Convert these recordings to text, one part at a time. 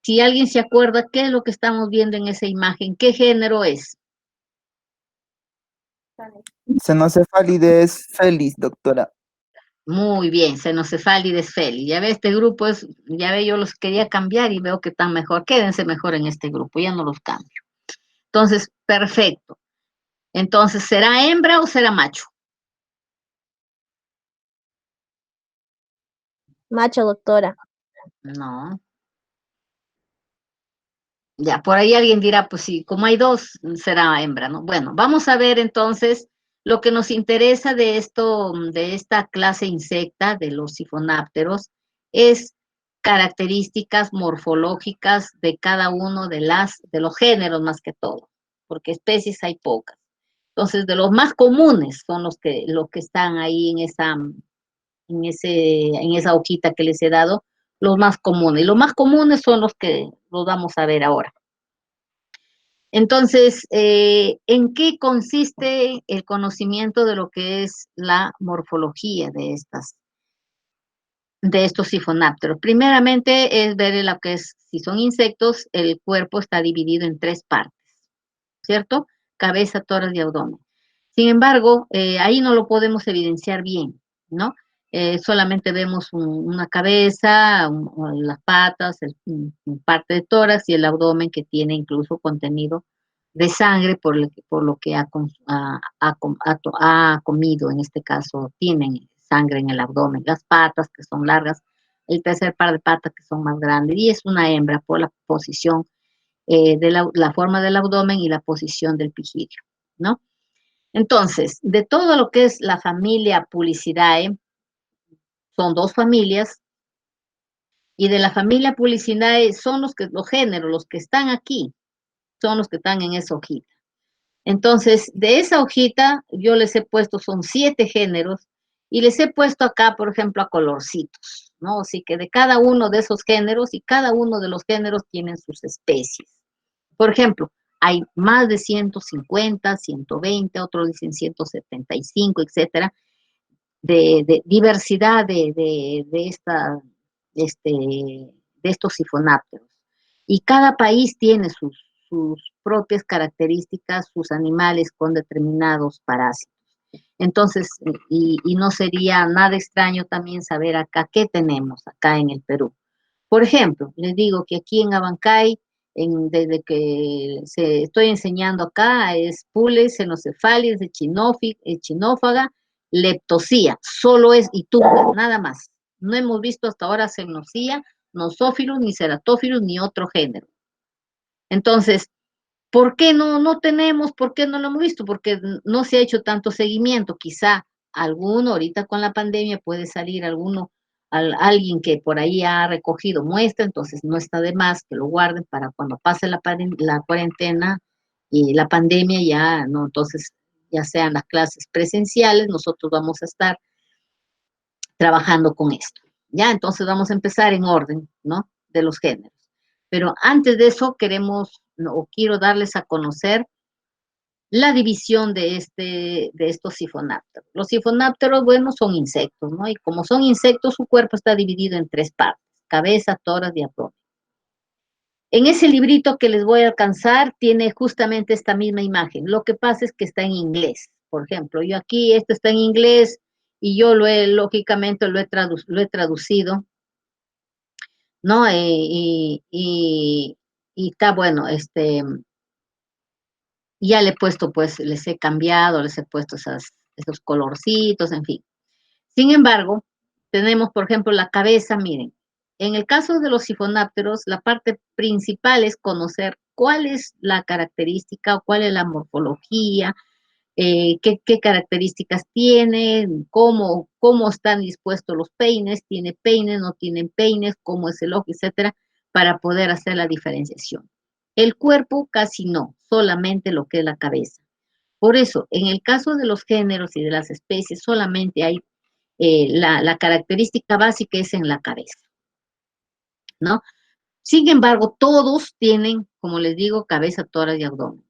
Si alguien se acuerda, ¿qué es lo que estamos viendo en esa imagen? ¿Qué género es? Senocefalides felis, doctora. Muy bien, Senocefalides feli. Ya ve, este grupo es, ya ve, yo los quería cambiar y veo que están mejor. Quédense mejor en este grupo, ya no los cambio. Entonces, perfecto. Entonces, ¿será hembra o será macho? Macho, doctora. No. Ya, por ahí alguien dirá, pues sí, como hay dos, será hembra, ¿no? Bueno, vamos a ver entonces lo que nos interesa de esto, de esta clase insecta, de los sifonápteros, es características morfológicas de cada uno de los géneros más que todo, porque especies hay pocas. Entonces, de los más comunes son los que están ahí en esa hojita que les he dado, los más comunes. Y los más comunes son los que los vamos a ver ahora. Entonces, ¿en qué consiste el conocimiento de lo que es la morfología de estos sifonápteros? Primeramente es ver lo que es, si son insectos, el cuerpo está dividido en tres partes, ¿cierto? Cabeza, tórax y abdomen. Sin embargo, ahí no lo podemos evidenciar bien, ¿no? Solamente vemos una cabeza, las patas, parte de tórax y el abdomen que tiene incluso contenido de sangre por lo que ha comido, en este caso tienen sangre en el abdomen, las patas que son largas, el tercer par de patas que son más grandes y es una hembra por la posición de la forma del abdomen y la posición del pigidio, ¿no? Entonces, de todo lo que es la familia Pulicidae, son dos familias, y de la familia Pulicidae son los géneros, los que están aquí, son los que están en esa hojita. Entonces, de esa hojita, yo les he puesto, son 7 géneros, y les he puesto acá, por ejemplo, a colorcitos, ¿no? Así que de cada uno de esos géneros, y cada uno de los géneros tienen sus especies. Por ejemplo, hay más de 150, 120, otros dicen 175, etcétera, de diversidad de estos sifonápteros. Y cada país tiene sus propias características, sus animales con determinados parásitos. Entonces, y no sería nada extraño también saber acá qué tenemos acá en el Perú. Por ejemplo, les digo que aquí en Abancay, desde que estoy enseñando acá, es Pules, Xenocephalias, Echinófaga, Leptosía, solo es Itunga, nada más. No hemos visto hasta ahora Semnosía, Nosófilos, ni Ceratófilos, ni otro género. Entonces, ¿por qué no tenemos? ¿Por qué no lo hemos visto? Porque no se ha hecho tanto seguimiento. Quizá alguno, ahorita con la pandemia, puede salir alguien que por ahí ha recogido muestra, entonces no está de más que lo guarden para cuando pase la cuarentena y la pandemia ya, ¿no? Entonces, ya sean las clases presenciales, nosotros vamos a estar trabajando con esto. Ya, entonces vamos a empezar en orden, ¿no? De los géneros. Pero antes de eso queremos, no, o quiero darles a conocer la división de estos sifonápteros. Los sifonápteros, bueno, son insectos, ¿no? Y como son insectos, su cuerpo está dividido en tres partes, cabeza, tórax y abdomen. En ese librito que les voy a alcanzar, tiene justamente esta misma imagen. Lo que pasa es que está en inglés. Por ejemplo, yo aquí, esto está en inglés y yo lógicamente lo he traducido, ¿no? Y está bueno, ya le he puesto, pues, les he cambiado, les he puesto esos colorcitos, en fin. Sin embargo, tenemos, por ejemplo, la cabeza, miren, en el caso de los sifonápteros, la parte principal es conocer cuál es la característica o cuál es la morfología, qué características tiene, cómo están dispuestos los peines, tiene peines, no tienen peines, cómo es el ojo, etcétera, para poder hacer la diferenciación. El cuerpo casi no, solamente lo que es la cabeza. Por eso, en el caso de los géneros y de las especies, solamente hay la característica básica es en la cabeza, ¿no? Sin embargo, todos tienen, como les digo, cabeza, tórax y abdomen.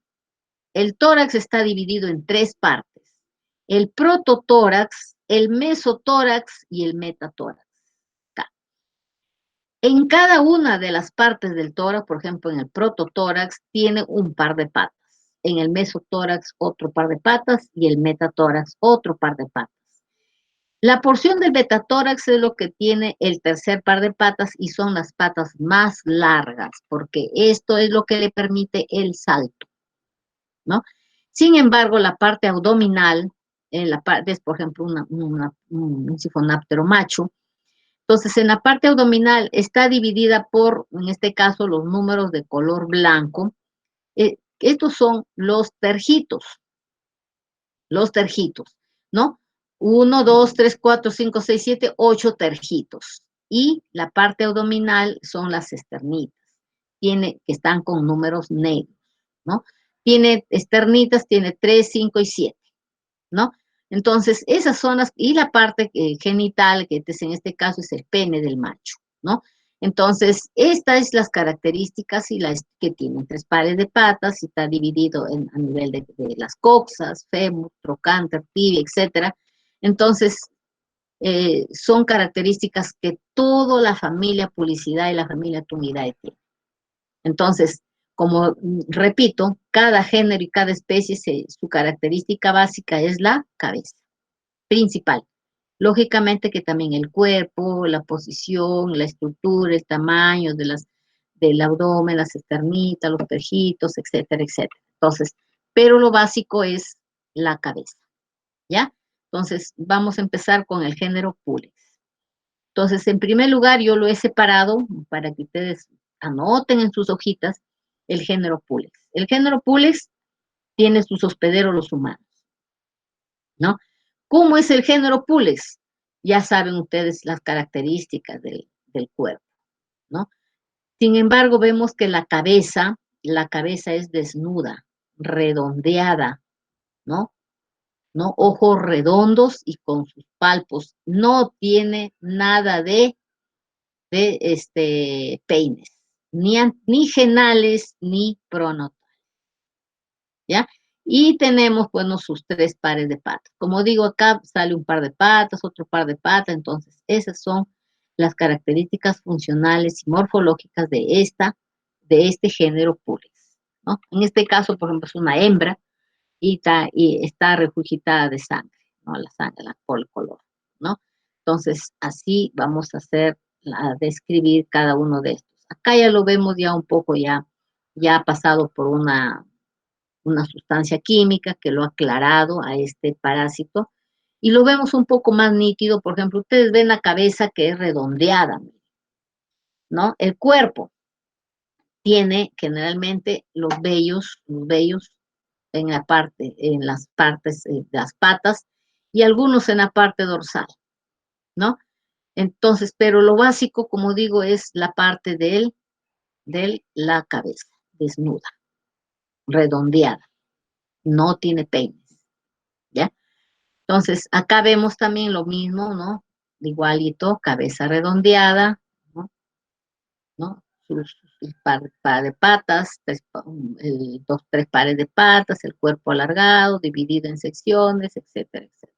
El tórax está dividido en tres partes: el prototórax, el mesotórax y el metatórax. En cada una de las partes del tórax, por ejemplo, en el prototórax, tiene un par de patas. En el mesotórax, otro par de patas, y el metatórax, otro par de patas. La porción del metatórax es lo que tiene el tercer par de patas y son las patas más largas, porque esto es lo que le permite el salto, ¿no? Sin embargo, la parte abdominal, la parte es, por ejemplo, un sifonáptero macho. Entonces, en la parte abdominal está dividida por, en este caso, los números de color blanco. Estos son los tergitos, ¿no? 1, 2, 3, 4, 5, 6, 7, 8 tergitos. Y la parte abdominal son las esternitas, que están con números negros, ¿no? Tiene esternitas, tiene 3, 5 y 7, ¿no? Entonces, esas son las, y la parte genital, que en este caso es el pene del macho, ¿no? Entonces, estas es las características y las que tienen 3 pares de patas y está dividido a nivel de las coxas, fémur, trocánter, tibia, etcétera. Entonces, son características que toda la familia Pulicidad y la familia Tumidae tiene. Entonces, como repito, cada género y cada especie, su característica básica es la cabeza principal. Lógicamente que también el cuerpo, la posición, la estructura, el tamaño del abdomen, las esternitas, los pejitos, etcétera, etcétera. Entonces, pero lo básico es la cabeza, ¿ya? Entonces, vamos a empezar con el género Pulex. Entonces, en primer lugar, yo lo he separado para que ustedes anoten en sus hojitas el género Pulex. El género Pulex tiene sus hospederos los humanos, ¿no? ¿Cómo es el género Pulex? Ya saben ustedes las características del cuerpo, ¿no? Sin embargo, vemos que la cabeza es desnuda, redondeada, ¿no? ¿No? Ojos redondos y con sus palpos. No tiene nada de peines, ni genales ni pronatales, ¿ya? Y tenemos, bueno, sus 3 pares de patas. Como digo, acá sale un par de patas, otro par de patas, entonces esas son las características funcionales y morfológicas de este género Pulex, ¿no? En este caso, por ejemplo, es una hembra y está regurgitada de sangre, ¿no? La sangre, por el color, ¿no? Entonces, así vamos a describir cada uno de estos. Acá ya lo vemos ya un poco, ya ha pasado por una sustancia química que lo ha aclarado a este parásito y lo vemos un poco más nítido. Por ejemplo, ustedes ven la cabeza que es redondeada, ¿no? El cuerpo tiene generalmente los vellos en las partes de las patas y algunos en la parte dorsal, ¿no? Entonces, pero lo básico, como digo, es la parte de la cabeza, desnuda, redondeada, no tiene peines, ¿ya? Entonces, acá vemos también lo mismo, ¿no? Igualito, cabeza redondeada, ¿no? ¿No? El par de patas, 3 pares de patas, el cuerpo alargado, dividido en secciones, etcétera, etcétera.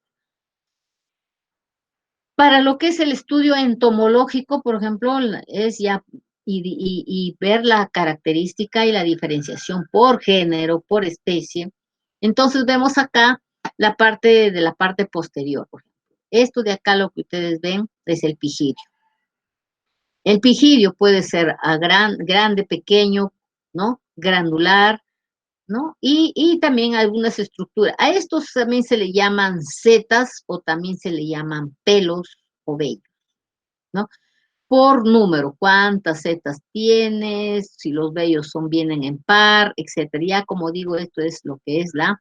Para lo que es el estudio entomológico, por ejemplo, es ya y ver la característica y la diferenciación por género, por especie. Entonces vemos acá la parte posterior. Por ejemplo. Esto de acá, lo que ustedes ven, es el pigidio. El pigidio puede ser grande, pequeño, ¿no? Granular, ¿no? Y también algunas estructuras. A estos también se le llaman setas o también se le llaman pelos o vellos, ¿no? Por número, cuántas setas tienes, si los vellos vienen en par, etcétera. Ya como digo, esto es lo que es la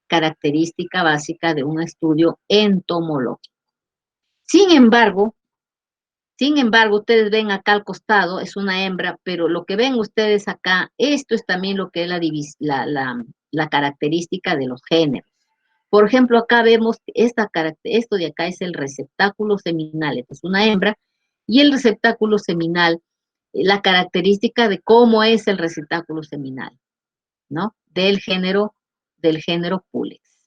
característica básica de un estudio entomológico. Sin embargo, ustedes ven acá al costado, es una hembra, pero lo que ven ustedes acá, esto es también lo que es la característica de los géneros. Por ejemplo, acá vemos esto de acá es el receptáculo seminal, esta es una hembra, y el receptáculo seminal, la característica de cómo es el receptáculo seminal, ¿no? Del género Pulex.